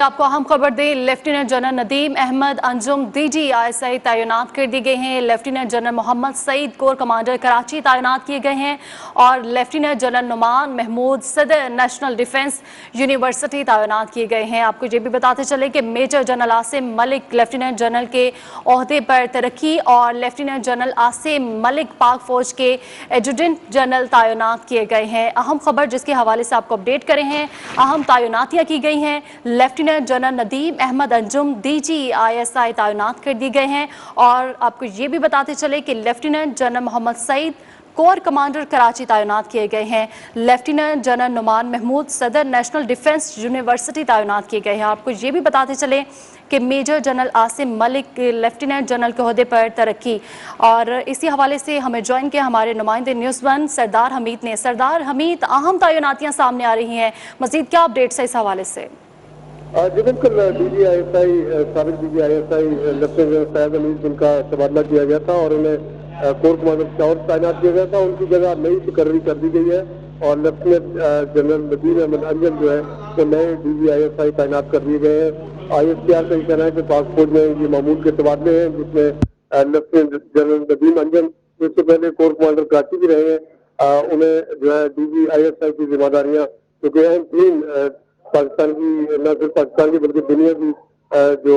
आपको अहम खबर दें, lieutenant general Nadeem Ahmed Anjum DGISI तैनात कर दी गई हैं। Lieutenant general Mohammad Saeed corps commander Karachi तैनात किए गए हैं और लेफ्टिनेंट जनरल नुमान महमूद सदर नेशनल डिफेंस यूनिवर्सिटी तैनात किए गए हैं। आपको ये भी बताते चले कि major general Asim Malik lieutenant general के ओहदे पर तरक्की और लेफ्टिनेंट जनरल आसिम मलिक पाक फौज के एडजुटेंट जनरल तैनात किए गए हैं। अहम खबर जिसके हवाले से आपको अपडेट करें हैं, अहम तैनातियाँ की गई हैं। Lieutenant general Nadeem Ahmed Anjum DGISI तैनात कर दिए गए हैं और आपको ये भी बताते चले कि lieutenant general Mohammad Saeed corps commander Karachi तैनात किए गए हैं। लेफ्टिनेंट जनरल नुमान महमूद सदर नेशनल डिफेंस यूनिवर्सिटी तैनात किए गए हैं। आपको ये भी बताते चले कि major general Asim Malik lieutenant general के ओहदे पर तरक्की। और इसी हवाले से हमें ज्वाइन किया हमारे नुमाइंदे न्यूज़ 1 सरदार हमीद ने। सरदार हमीद, अहम तैनातियाँ सामने आ रही हैं, मज़ीद क्या अपडेट्स है इस हवाले से? जी बिल्कुल, साबिक DGISI लेफ्टिनेंट फैज अमीन जिनका तबादला किया गया था और उन्हें कोर कमांडर पिशावर तैनात किया गया था, उनकी जगह नई तकर्री कर दी गई है और लेफ्टिनेंट जनरल नदीम अहमद अंजुम जो है वो नए DGISI तैनात कर दिए गए हैं। ISPR का कहना है कि पाक फौज में ये मामूल के तबादले हैं जिसमें लेफ्टिनेंट जनरल नदीम अंजुम इससे पहले कोर कमांडर कराची भी रहे हैं, उन्हें जो है DGISI की जिम्मेदारियाँ क्योंकि अहम तीन पाकिस्तान की न सिर्फ पाकिस्तान की बल्कि दुनिया की जो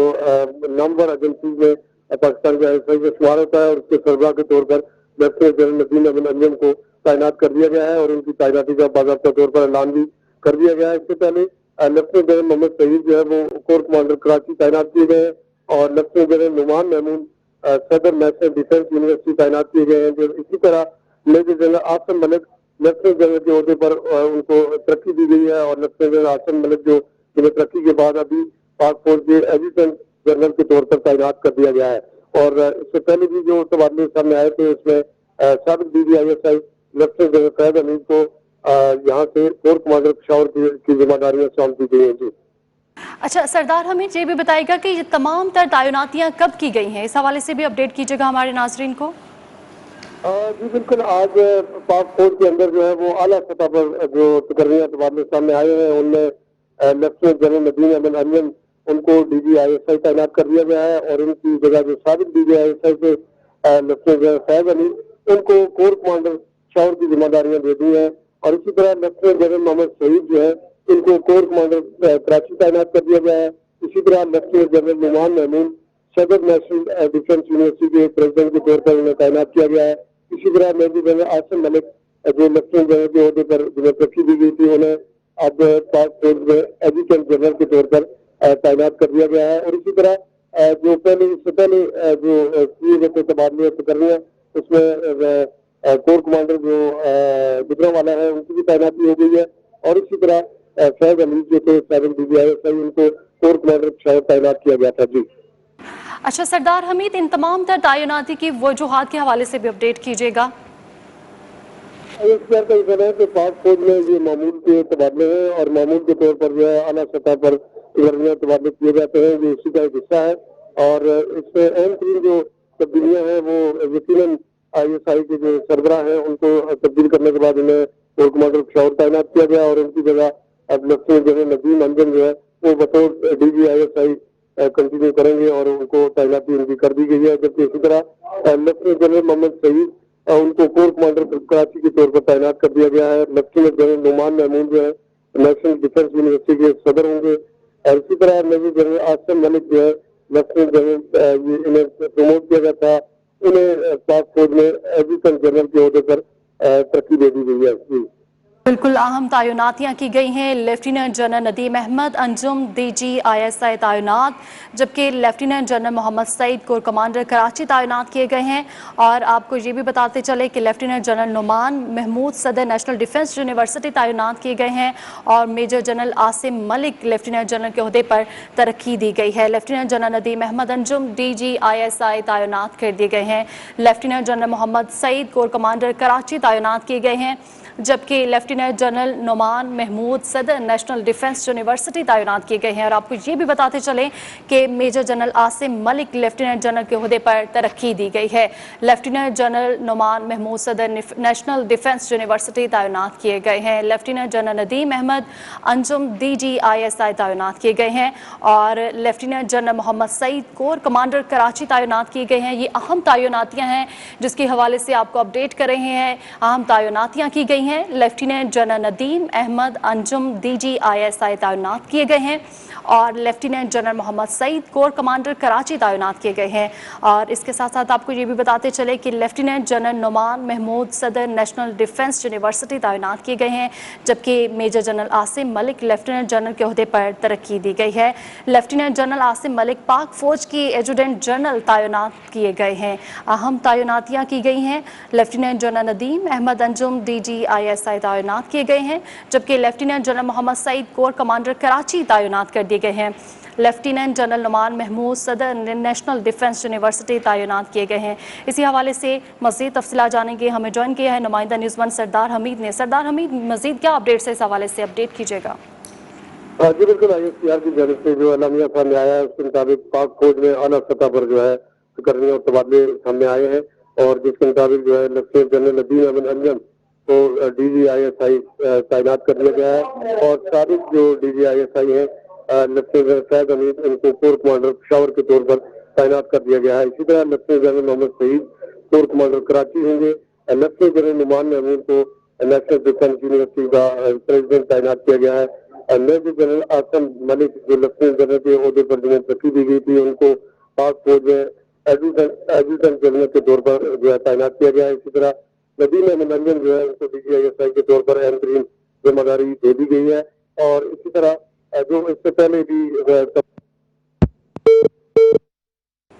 नंबर एजेंसी में पाकिस्तान के ISI में शुमार होता है और उसके सरबराह के तौर पर लेफ्टिनेंट जनरल नदीम अहमद अंजुम को तैनात कर दिया गया है और उनकी तैनाती का बाकायदा तौर पर ऐलान भी कर दिया गया है। इससे पहले लेफ्टिनेंट जनरल मोहम्मद सईद जो है वो कोर कमांडर कराची तैनात किए गए हैं और लेफ्टिनेंट जनरल नुमान महमूद सदर नेशनल डिफेंस यूनिवर्सिटी तैनात किए गए हैं। जो इसी तरह major general Asim Malik lieutenant general के ओहदे पर उनको तरक्की दी गई है और लेफ्टिनेंट जनरल आसिम मलिक जो जिन्हें तरक्की के बाद अभी पाक फौज के एडजुटेंट जनरल के तौर पर तैनात कर दिया गया है। और इससे पहले भी जो तबादले सामने आए थे उसमें साबिक DGISI लेफ्टिनेंट जनरल फैज अमीन को यहाँ से कोर कमांडर पिशावर की जिम्मेदारियां सौंप दी गई हैं। जी अच्छा सरदार, हमें ये भी बताएगा कि ये तमाम तर तैनातियाँ कब की गई हैं, इस हवाले से भी अपडेट कीजिएगा हमारे नाजरीन को। जी बिल्कुल, आज पाक फौज के अंदर जो है वो आला सतह पर जो तकर्रियाँ तबादले सामने आए हैं उनमें लेफ्टिनेंट जनरल नदीम अहमद अंजुम उनको DGISI तैनात कर दिया गया है और उनकी जगह जो साबिक DGISI से लेफ्टिनेंट जनरल फैज अली उनको कोर कमांडर पिशावर की जिम्मेदारियां दे दी हैं और इसी तरह लेफ्टिनेंट जनरल मोहम्मद सईद जो है इनको कोर कमांडर कराची तैनात कर दिया गया है। इसी तरह लेफ्टिनेंट जनरल नुमान महमूद सदर नेशनल डिफेंस यूनिवर्सिटी के प्रेसिडेंट के तौर पर उन्हें तैनात किया गया है। इसी तरह मेजर जनरल आसिम मलिक जो लेफ्टिनेंट जनरल के ओहदे पर जिन्हें तरक्की दी गई थी उन्हें अब पाक फौज में एडजुटेंट जनरल के तौर पर तैनात कर दिया गया है। और इसी तरह जो इससे पहले जो किए गए थे तबादले तकर्रियाँ उसमें कोर कमांडर जो गुजरांवाला है उनकी भी तैनाती हो गई है और इसी तरह फैज अली जो थे साबिक DGISI उनको कोर कमांडर पिशावर तैनात किया गया था। जी अच्छा सरदार हमीद, इन तमाम तर तैनाती की वजूहात के हवाले से भी अपडेट कीजिएगा। ISPR का कहना है कि पाक फौज में ये मामूल के तबादले हैं और मामूल के तौर पर जो है आला सतह पर तबादले किए जाते हैं, ये इसी का एक हिस्सा है। और इसमें अहम तीन जो तब्दीलियां हैं वो यकीनन ISI के जो सरबराह हैं उनको तब्दील करने के बाद उन्हें कोर कमांडर पिशावर तैनात किया गया और उनकी जगह अब लेफ्टिनेंट जनरल नदीम अंजुम जो है वो बतौर DGISI कंटिन्यू करेंगे और उनको तैनाती उनकी कर दी गई है। जबकि इसी तरह लेफ्टिनेंट जनरल मोहम्मद सईद उनको कोर कमांडर कराची के तौर पर तैनात कर दिया गया है। लेफ्टिनेंट जनरल नुमान महमूद जो है नेशनल डिफेंस यूनिवर्सिटी के सदर होंगे और इसी तरह मेजर जनरल आसिम मलिक जो है लेफ्टिनेंट जनरल इन्हें प्रमोट किया गया था, उन्हें पाक फौज में एडजुटेंट जनरल के ओहदे पर तरक्की दे दी गई है। बिल्कुल अहम तैनातियाँ की गई हैं। Lieutenant general Nadeem Ahmed Anjum DGISI तैनात, जबकि lieutenant general Mohammad Saeed corps commander Karachi तैनात किए गए हैं। और आपको ये भी बताते चले कि लेफ्टिनेंट जनरल नुमान महमूद सदर नेशनल डिफेंस यूनिवर्सिटी तैनात किए गए हैं और major general Asim Malik lieutenant general के ओहदे पर तरक्की दी गई है। Lieutenant general Nadeem Ahmed Anjum DGISI तैनात कर दिए गए हैं। Lieutenant general Mohammad Saeed corps commander Karachi तैनात किए गए हैं, जबकि lieutenant lieutenant general Nauman Mahmood सदर नेशनल डिफेंस यूनिवर्सिटी तैनात किए गए हैं। और आपको ये भी बताते चलें कि major general Asim Malik lieutenant general के ओहदे पर तरक्की दी गई है। लेफ्टिनेंट जनरल नुमान महमूद सदर नेशनल डिफेंस यूनिवर्सिटी तैनात किए गए हैं। Lieutenant general Nadeem Ahmed Anjum DGISI तैनात किए गए हैं और lieutenant general Mohammad Saeed corps commander Karachi तैनात किए गए हैं। ये अहम तैनातियां हैं जिसके हवाले से आपको अपडेट कर रहे हैं। अहम तैनातियां की गई हैं। Lieutenant general Nadeem Ahmed Anjum DGISI तैनात किए गए हैं और lieutenant general Mohammad Saeed corps commander Karachi तैनात किए गए हैं। और इसके साथ साथ आपको ये भी बताते चले कि लेफ्टिनेंट जनरल नुमान महमूद सदर नेशनल डिफेंस यूनिवर्सिटी तैनात किए गए हैं, जबकि major general Asim Malik lieutenant general के ओहदे पर तरक्की दी गई है। लेफ्टिनेंट जनरल आसिम मलिक पाक फौज की एजुडेंट जनरल तैनात किए गए हैं। अहम तैनातियाँ की गई हैं। Lieutenant general Nadeem Ahmed Anjum DGISI तैनात किए गए हैं, जबकि lieutenant general Mohammad Saeed corps commander Karachi तैनात कर दिए गए हैं। लेफ्टिनेंट जनरल नुमान महमूद सदर नेशनल डिफेंस यूनिवर्सिटी तैनात किए गए हैं। इसी हवाले से मज़ीद तफसीलात जानेंगे। हमें ज्वाइन किया है नुमाइंदा न्यूज़ वन सरदार हमीद ने। सरदार हमीद, मज़ीद क्या अपडेट्स है इस हवाले से अपडेट कीजिएगा। जी बिल्कुल, ISPR की जानिब से जो एलामिया सामने आया है उसके मुताबिक पाक फौज में आला सतह पर जो है करने और तबादले सामने आए हैं और जिसके मुताबिक जो है लेफ्टिनेंट जनरल नदीम अहमद अंजम को DGISI तैनात कर दिया गया है और साबिक जो DGISI है लेफ्टिनेंट फैज अमीद इनको कोर कमांडर पेशावर के तौर पर तैनात कर दिया गया है। इसी तरह lieutenant general Mohammad Saeed corps commander Karachi होंगे। लेफ्टिनेंट जनरल नुमान महमूद को नेशनल डिफेंस यूनिवर्सिटी का प्रेसिडेंट तैनात किया गया है। मेजर जनरल आसिम मलिक जो लेफ्टिनेंट जनरल के ओहदे पर जिन्हें तरक्की दी गई थी उनको पाक फौज में एडजुटेंट जनरल के तौर पर जो है तैनात किया गया है। इसी तरह नदीम अहमद अंजम जो है उनको DGISI के तौर पर अहम तरीन जिम्मेदारी दे दी गई है और इसी तरह जो इससे पहले भी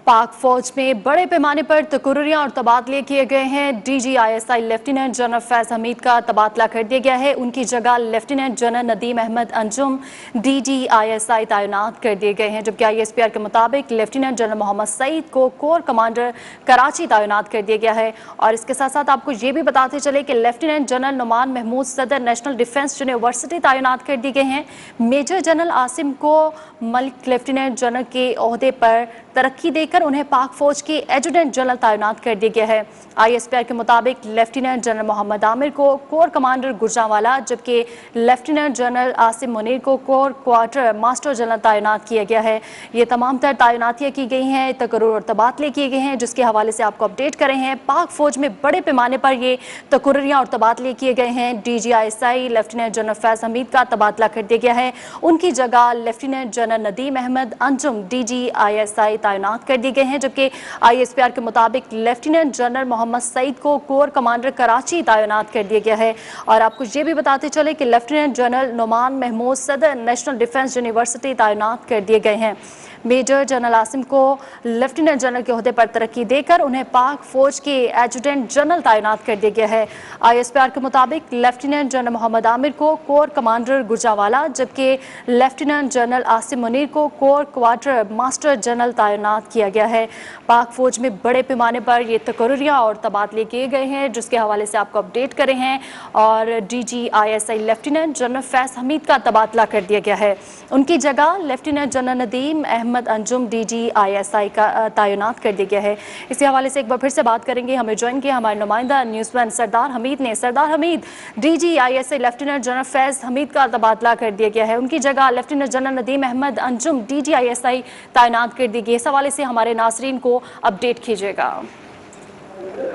पाक फौज में बड़े पैमाने पर तकर्रियां और तबादले किए गए हैं। DGISI lieutenant general Faiz Hameed का तबादला कर दिया गया है। उनकी जगह lieutenant general Nadeem Ahmed Anjum DGISI तैनात कर दिए गए हैं, जबकि ISPR के मुताबिक लेफ्टिनेंट जनरल मोहम्मद सईद को कोर कमांडर कराची तैनात कर दिया गया है। और इसके साथ साथ आपको ये भी बताते चले कि लेफ्टिनेंट जनरल नुमान महमूद सदर नेशनल डिफेंस यूनिवर्सिटी तैनात कर दिए गए हैं। मेजर जनरल आसिम को मलिक लेफ्टिनेंट जनरल के ओहदे पर तरक्की देकर उन्हें पाक फौज के एजुडेंट जनरल तैनात कर दिया गया है। ISPR के मुताबिक लेफ्टिनेंट जनरल मोहम्मद आमिर को कोर कमांडर गुजरांवाला, जबकि लेफ्टिनेंट जनरल आसिम मुनीर को कोर क्वार्टर मास्टर जनरल तैनात किया गया है। ये तमाम तर तैनातियाँ की गई हैं, तकर्रुर और तबादले किए गए हैं, जिसके हवाले से आपको अपडेट कर रहे हैं। पाक फौज में बड़े पैमाने पर ये तकर्रुरियाँ और तबादले किए गए हैं। DGISI lieutenant general Faiz Hameed का तबादला कर दिया गया है। उनकी जगह lieutenant general Nadeem Ahmed Anjum DGISI तैनात कर दिए गए हैं, जबकि ISPR के मुताबिक लेफ्टिनेंट जनरल मोहम्मद सईद को कोर कमांडर कराची तैनात कर दिया गया है। और आपको ये भी बताते चले कि लेफ्टिनेंट जनरल नुमान महमूद सदर नेशनल डिफेंस यूनिवर्सिटी तैनात कर दिए गए हैं। मेजर जनरल आसिम को लेफ्टिनेंट जनरल के ओहदे पर तरक्की देकर उन्हें पाक फौज के एजुडेंट जनरल तैनात कर दिया गया है। ISPR के मुताबिक लेफ्टिनेंट जनरल मोहम्मद आमिर को कोर कमांडर गुजरांवाला, जबकि लेफ्टिनेंट जनरल आसिम मुनीर को कोर क्वार्टर मास्टर जनरल तैनात किया गया है। पाक फौज में बड़े पैमाने पर ये तकर्रुरियाँ और तबादले किए गए हैं, जिसके हवाले से आपको अपडेट करें हैं। और DGISI lieutenant general Faiz Hameed का तबादला कर दिया गया है। उनकी जगह lieutenant general Nadeem Ahmed Anjum DGISI का तैनात कर दिया गया है। इसी हवाले से एक बार फिर से बात करेंगे। हमें ज्वाइन किया हमारे नुमाइंदा न्यूज़ वन सरदार हमीद ने। Sardar Hameed, DGISI lieutenant general Faiz Hameed का तबादला कर दिया गया है। उनकी जगह lieutenant general Nadeem Ahmed Anjum DGISI तैनात कर दी गई। इस हवाले से हमारे नासरीन को अपडेट कीजिएगा।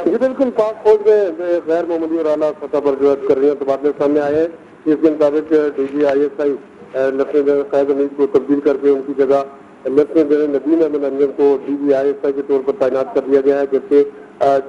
जी बिल्कुल, पाक फौज में गैर मामूली और आला सतह पर जो है तबादले सामने आए हैं। इसके मुताबिक DGISI lieutenant general Faiz Hamid को तब्दील करके उनकी जगह लेफ्टिनेंट जनरल नदीम अहमद अंजम को DGISI के तौर पर तैनात कर दिया गया है, जबकि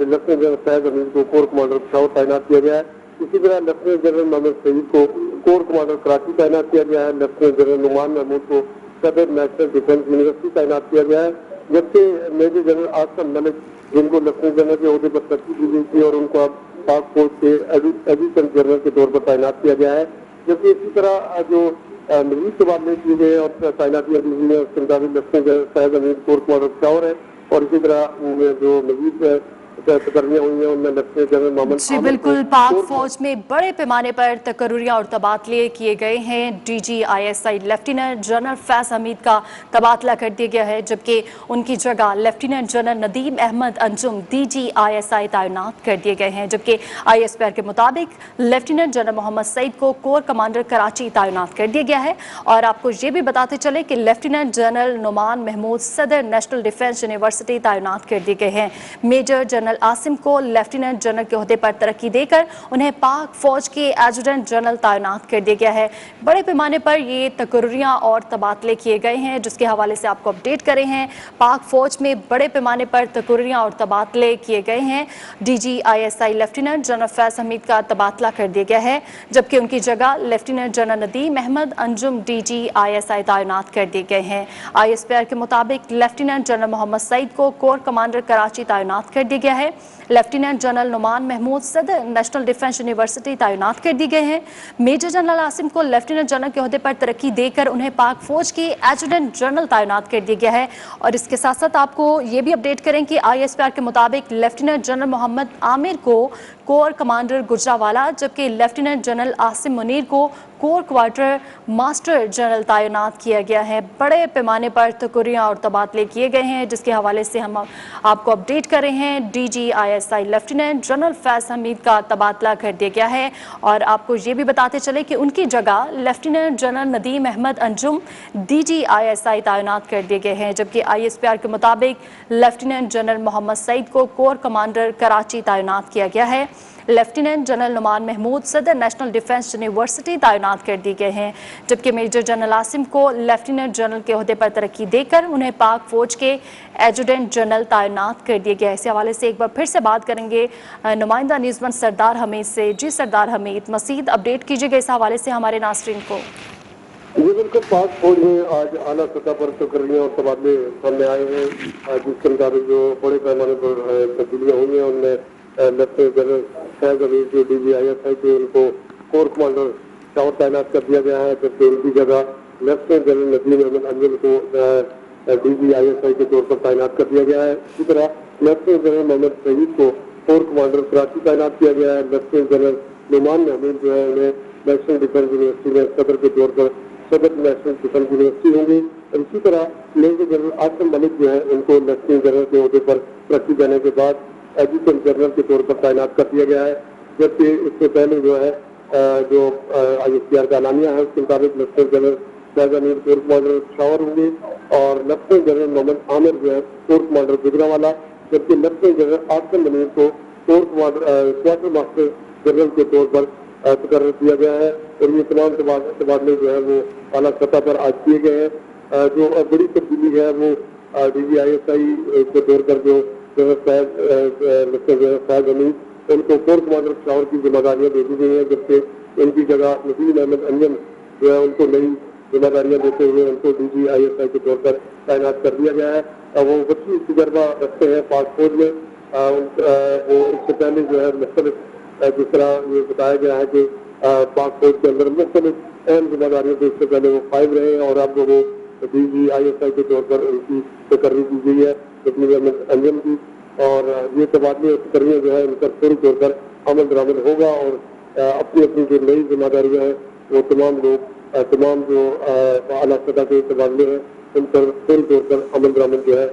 लेफ्टिनेंट जनरल फैज हमीद को कोर कमांडर पेशावर तैनात किया गया है। इसी तरह लेफ्टिनेंट जनरल मोहम्मद सईद को कोर कमांडर कराची तैनात किया गया है। लेफ्टिनेंट जनरल नुमान महमूद को सदर नेशनल डिफेंस यूनिवर्सिटी तैनात किया गया है, जबकि मेजर जनरल आसिम मलिक जिनको लेफ्टिनेंट जनरल के ओहदे पर तरक्की दी गई थी और उनको अब पाक फौज के एडजुटेंट जनरल के तौर पर तैनात किया गया है। जबकि इसी तरह जो मजीद तबादले किए गए और तैनातियाँ दी गई है उसके मुताबिक lieutenant general Faiz Hamid core commander Peshawar है और इसी तरह जो मजीद तकर्रियां हुई हैं, उनमें लेफ्टिनेंट जनरल मोहम्मद जी आमिर को बिल्कुल, पाक फौज में बड़े पैमाने पर तकर्रियां और तबादले किए गए हैं। DGISI lieutenant general Faiz Hameed का तबादला कर दिया गया है, जबकि उनकी जगह lieutenant general Nadeem Ahmed Anjum DGISI तैनात कर दिए गए हैं। जबकि ISPR के मुताबिक लेफ्टिनेंट जनरल मोहम्मद सईद को कोर कमांडर कराची तैनात कर दिया गया है। और आपको ये भी बताते चले कि लेफ्टिनेंट जनरल नुमान महमूद सदर नेशनल डिफेंस यूनिवर्सिटी तैनात कर दिए गए हैं। मेजर जनरल आसिम को लेफ्टिनेंट जनरल के ओहदे पर तरक्की देकर उन्हें पाक फौज के एडजुटेंट जनरल तैनात कर दिया गया है। बड़े पैमाने पर ये तकर्रियां और तबादले किए गए हैं, जिसके हवाले से आपको अपडेट करे हैं। पाक फौज में बड़े पैमाने पर तकर्रियां और तबादले किए गए हैं। DGISI lieutenant general Faiz Hameed का तबादला कर दिया गया है, जबकि उनकी जगह lieutenant general Nadeem Ahmed Anjum DGISI तैनात कर दिए गए हैं। ISPR के मुताबिक लेफ्टिनेंट जनरल मोहम्मद सईद को कोर कमांडर कराची तैनात कर दिया गया है। लेफ्टिनेंट जनरल नुमान महमूद सदर नेशनल डिफेंस यूनिवर्सिटी तैनात कर दिए गए हैं। मेजर जनरल आसिम को लेफ्टिनेंट जनरल के ओहदे पर तरक्की देकर उन्हें पाक फौज के एडजुटेंट जनरल तैनात कर दिया गया है। और इसके साथ साथ आपको ये भी अपडेट करें कि ISPR के मुताबिक लेफ्टिनेंट जनरल मोहम्मद आमिर को कोर कमांडर गुजरावाला, जबकि लेफ्टिनेंट जनरल आसिम मुनीर को कोर क्वार्टर मास्टर जनरल तैनात किया गया है। बड़े पैमाने पर तकर्रियां और तबादले किए गए हैं, जिसके हवाले से हम आपको अपडेट कर रहे हैं। DGISI lieutenant general Faiz Hameed का तबादला कर दिया गया है। और आपको ये भी बताते चले कि उनकी जगह lieutenant general Nadeem Ahmed Anjum DGISI तैनात कर दिए गए हैं, जबकि ISPR के मुताबिक लेफ्टिनेंट जनरल मोहम्मद सईद को कोर कमांडर कराची तैनात किया गया है। लेफ्टिनेंट जनरल नुमान महमूद सदर नेशनल डिफेंस यूनिवर्सिटी तैनात कर दिए गए हैं, जबकि मेजर जनरल आसिम को लेफ्टिनेंट जनरल के ओहदे पर तरक्की देकर उन्हें पाक फौज के एडजुटेंट जनरल तैनात कर दिए गए। इस हवाले से एक बार फिर से बात करेंगे नुमाइंदा न्यूज़मैन सरदार हमीद से। जी सरदार हमीद, मज़ीद अपडेट कीजिएगा इस हवाले से हमारे नाज़रीन को। जी बिल्कुल, पाक फौज में आज आला सतह पर तकर्रियां और तबादले सामने आए हैं, जिसके मुताबिक जो बड़े पैमाने पर तब्दीलियां हुई हैं, उनमें लेफ्टिनेंट जनरल फैज हमीद जो DGISI थे उनको कोर कमांडर शावर तैनात कर दिया गया है, जबकि उनकी जगह लेफ्टिनेंट जनरल नदीम अहमद अंजुम को DGISI के तौर पर तैनात कर दिया गया है। इसी तरह लेफ्टिनेंट जनरल मोहम्मद सईद को कोर कमांडर कराची तैनात किया गया है। लेफ्टिनेंट जनरल नुमान महमूद जो है उन्हें नेशनल डिफेंस यूनिवर्सिटी में सदर के तौर पर सदर नेशनल डिफेंस यूनिवर्सिटी होंगी। और इसी तरह मेजर जनरल आसिम मलिक जो है उनको लेफ्टिनेंट जनरल के ओहदे पर तरक्की देने के बाद एडजुटेंट जनरल के तौर पर तैनात कर दिया गया है, जबकि इससे पहले जो है जो ISPR का एलानिया है उसके मुताबिक lieutenant general Faiz Hamid core commander shower होंगे और लेफ्टिनेंट जनरल मोहम्मद आमिर जो है कोर कमांडर गुजरावाला, जबकि लेफ्टिनेंट जनरल आसिम मुनीर को corps commander quarter master general के तौर पर तकर्रर किया गया है। और ये तमाम तबादले जो है वो आला सतह पर आज किए गए हैं। जो बड़ी तब्दीली है वो DGISI को तोड़कर जो लेफ्टिनेंट फैज हमीद उनको कोर कमांडर पेशावर की जिम्मेदारियां दे दी गई हैं, जबकि उनकी जगह नदीम अहमद अंजुम जो है उनको नई जिम्मेदारियां देते हुए उनको DGISI के तौर पर तैनात कर दिया गया है। वो वसी तजर्बा रखते हैं पाक फौज में। वो इससे पहले जो है मुख्तलिफ जिस तरह ये बताया गया है कि पाक फौज के अंदर मुख्तलिफ अहम जिम्मेदारियों से इससे पहले वो फाइव रहे हैं और अब वो DGISI के तौर पर उनकी तकर्री की गई है नदीम अहमद अंजुम की। और ये तबादले और तकर्रियां जो है उनका पूरी तौर पर अमल दरामद होगा और अपनी अपनी जो नई जिम्मेदारियां हैं वो तमाम लोग तमाम जो आला सतह के तबादले हैं उन पर पूरी तौर पर अमल दरामद जो है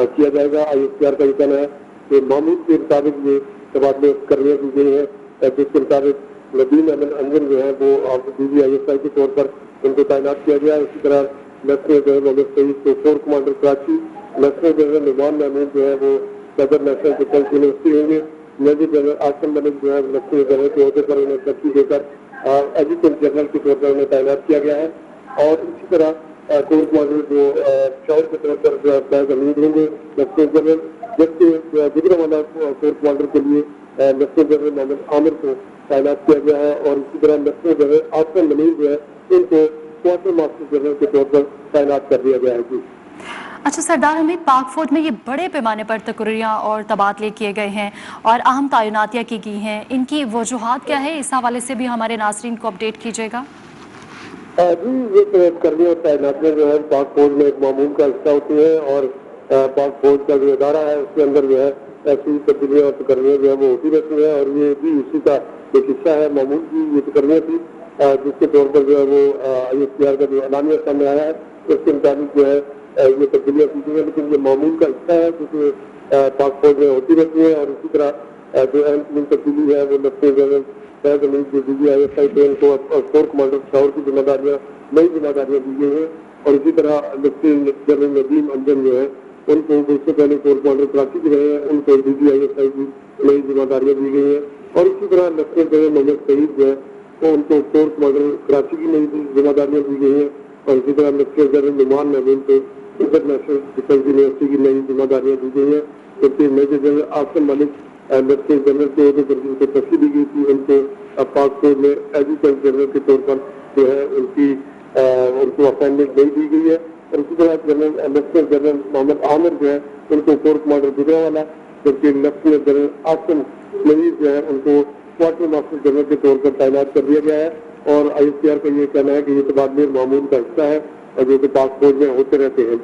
किया जाएगा। ISPR का ये कहना है कि मामूल के मुताबिक ये तबादले तकर्रियां की गई हैं, जिसके मुताबिक नदीम अहमद अंजुम जो है वो DGISI के तौर पर उनको तैनात किया गया है। इसी तरह लेफ्टिनेंट जनरल मोहम्मद सईद को corps commander Karachi, lieutenant general Nauman Mahmood जो है वो सदर नेशनल डिफेंस यूनिवर्सिटी होंगे। मेजर जनरल आसिम मलिक जो है लेफ्टिनेंट जनरल के ओहदे पर उन्हें तरक्की देकर एडजुटेंट जनरल के तौर पर उन्हें तैनात किया गया है। और इसी तरह कोर कमांडर जो पेशावर की तरफ पर फैज हमीद होंगे लेफ्टिनेंट जनरल, जबकि गुजरावाला कोर कमांडर के लिए लेफ्टिनेंट जनरल मोहम्मद आमिर को तैनात किया गया है। और इसी तरह लेफ्टिनेंट जनरल आसिम मलिक जो है इनको क्वार्टर मास्टर जनरल के तौर पर तैनात कर दिया गया है। जी अच्छा सरदार हमीद, पाक फौज में ये बड़े पैमाने पर तकर्रियां और तबादले किए गए हैं और अहम तैनातियां की गई हैं, इनकी वजूहात क्या है, इस हवाले से भी हमारे नाज़रीन को अपडेट कीजिएगा। जी ये तकर्रियां और तैनातियां जो है पाक फौज में एक मामूल का हिस्सा होती है और पाक फौज का जो इदारा है उसके अंदर जो है ऐसी तब्दीलियाँ और तकरीरें जो है वो होती रहती हैं, और ये भी उसी का एक हिस्सा है। मामूल की ये तकरीरें थी जिसके तौर पर जो है वो ISPR का जो एलानिया सामने आया है उसके मुताबिक जो है ये तब्दीलियाँ की गई हैं, लेकिन ये मामूल का हिस्सा है क्योंकि पाक फौज में होती रहती है। और इसी तरह जो अहम तरीन तब्दीली है वो लेफ्टिनेंट जनरल फैज हमीद जो DGISI थे उनको कोर कमांडर पेशावर की जिम्मेदारियाँ नई जिम्मेदारियाँ दी गई हैं, और इसी तरह लेफ्टिनेंट जनरल नदीम अंजम जो है उनको उससे पहले कोर कमांडर कराची के रहे हैं, उनको DGISI की नई जिम्मेदारियाँ दी गई हैं। और इसी तरह लेफ्टिनेंट जनरल मोहम्मद सईद जो है तो उनको कोर कमांडर कराची की नई जिम्मेदारियाँ दी गई हैं, और इसी तरह लेफ्टिनेंट जनरल नुमान महमूद को इंटरनेशनल डिफेंस यूनिवर्सिटी की नई जिम्मेदारियाँ दी गई हैं, जबकि major general Asim Malik lieutenant general के अहदे पर उनको तरक्की दी गई थी, उनको पाक फौज में एडजुटेंट जनरल के तौर पर जो है उनको अपॉइंटमेंट नहीं दी गई है। और इसी तरह general lieutenant general Mohammad Aamir जो है उनको कोर कमांडर गुजरावाला, जबकि लेफ्टिनेंट जनरल आसिम नईर जो है उनको क्वार्टर मास्टर जनरल के तौर पर तैनात कर दिया गया है। और ISPR का ये कहना है कि ये तबादले मामूल का हिस्सा है और जो कि पाक फौज में होते रहते हैं।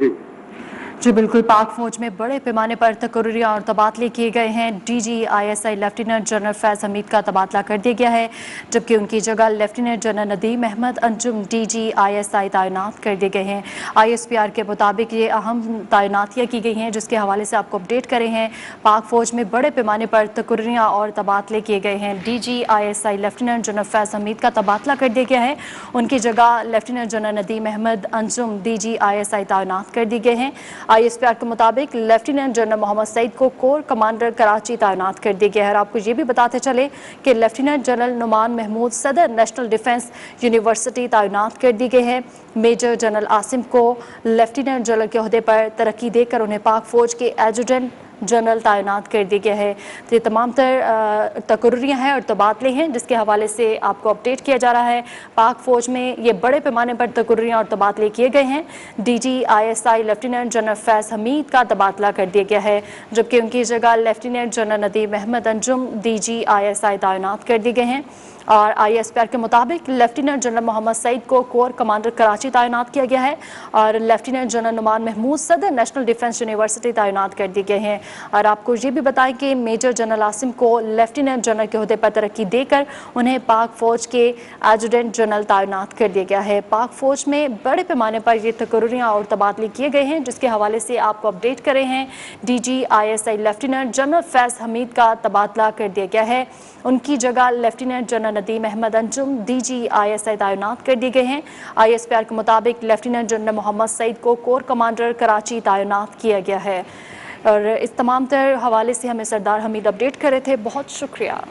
जी बिल्कुल, पाक फौज में बड़े पैमाने पर तकर्रियाँ और तबादले किए गए हैं। DGISI lieutenant general Faiz Hameed का तबादला कर दिया गया है, जबकि उनकी जगह lieutenant general Nadeem Ahmed Anjum DGISI तैनात कर दिए गए हैं। ISPR के मुताबिक ये अहम तैनातियाँ की गई हैं, जिसके हवाले से आपको अपडेट करें हैं। पाक फौज में बड़े पैमाने पर तकर्रियाँ और तबादले किए गए हैं। DGISI lieutenant general Faiz Hameed का तबादला कर दिया गया है, उनकी जगह lieutenant general Nadeem Ahmed Anjum DGISI तैनात कर दिए गए हैं। ISPR के मुताबिक लेफ्टिनेंट जनरल मोहम्मद सईद को कोर कमांडर कराची तैनात कर दिया गया है। और आपको ये भी बताते चले कि लेफ्टिनेंट जनरल नुमान महमूद सदर नेशनल डिफेंस यूनिवर्सिटी तैनात कर दी गई है। मेजर जनरल आसिम को लेफ्टिनेंट जनरल के ओहदे पर तरक्की देकर उन्हें पाक फौज के एडजुटेंट जनरल तैनात कर दिया गया है। तो ये तमाम तर तकर्रियाँ हैं और तबादले हैं, जिसके हवाले से आपको अपडेट किया जा रहा है। पाक फौज में ये बड़े पैमाने पर तकर्रियाँ और तबादले किए गए हैं। DGISI lieutenant general Faiz Hameed का तबादला कर दिया गया है, जबकि उनकी जगह lieutenant general Nadeem Ahmed Anjum DGISI तैनात कर दिए गए हैं। और ISPR के मुताबिक लेफ्टिनेंट जनरल मोहम्मद सईद को कोर कमांडर कराची तैनात किया गया है, और लेफ्टिनेंट जनरल नुमान महमूद सदर नेशनल डिफेंस यूनिवर्सिटी तैनात कर दिए गए हैं। और आपको ये भी बताएं कि मेजर जनरल आसिम को लेफ्टिनेंट जनरल के ओहदे पर तरक्की देकर उन्हें पाक फौज के एडजुटेंट जनरल तैनात कर दिया गया है। पाक फौज में बड़े पैमाने पर ये तकर्रियाँ और तबादले किए गए हैं, जिसके हवाले से आपको अपडेट करें हैं। DGISI lieutenant general Faiz Hameed का तबादला कर दिया गया है, उनकी जगह lieutenant general Nadeem Ahmed Anjum DGISI तैनात कर दिए गए हैं। ISPR के मुताबिक लेफ्टिनेंट जनरल मोहम्मद सईद को कोर कमांडर कराची तैनात किया गया है। और इस तमाम तर हवाले से हमें सरदार हमीद अपडेट कर रहे थे। बहुत शुक्रिया।